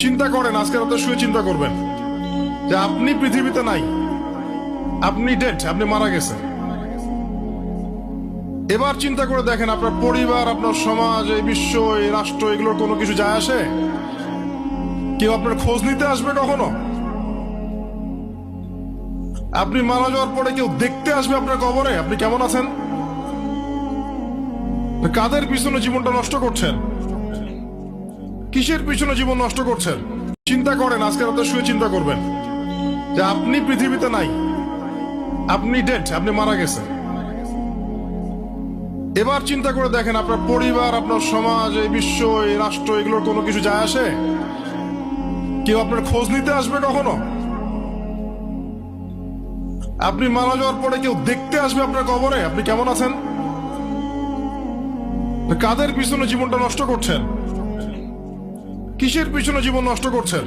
চিন্তা করেন, আজকে রাতে শুয়ে চিন্তা করবেন যে আপনি পৃথিবীতে নাই, আপনি ডেড, আপনি মারা গেছেন। এবার চিন্তা করে দেখেন, আপনার পরিবার, আপনার সমাজ, এই বিশ্ব, এই রাষ্ট্র, এগুলোর কোনো কিছু যায় আসে? কেউ আপনার খোঁজ নিতে আসবে কখনো? আপনি মারা যাওয়ার পরে কেউ দেখতে আসবে আপনার কবরে আপনি কেমন আছেন? কাদের পিছনে জীবনটা নষ্ট করছেন? কিসের পিছনে জীবন নষ্ট করছেন? চিন্তা করেন, আজকে রাতে শুয়ে চিন্তা করবেন যে আপনি পৃথিবীতে নাই, আপনি ডেড, আপনি মারা গেছেন। এবার চিন্তা করে দেখেন, আপনার পরিবার, আপনার সমাজ, এই বিশ্ব, এই রাষ্ট্র, এগুলোর কোনো কিছু যায় আসে? কেউ আপনার খোঁজ নিতে আসবে কখনো? আপনি মারা যাওয়ার পরে কেউ দেখতে আসবে আপনার কবরে আপনি কেমন আছেন? কাদের পিছনে জীবনটা নষ্ট করছেন? কিসের পিছনে জীবন নষ্ট করছেন?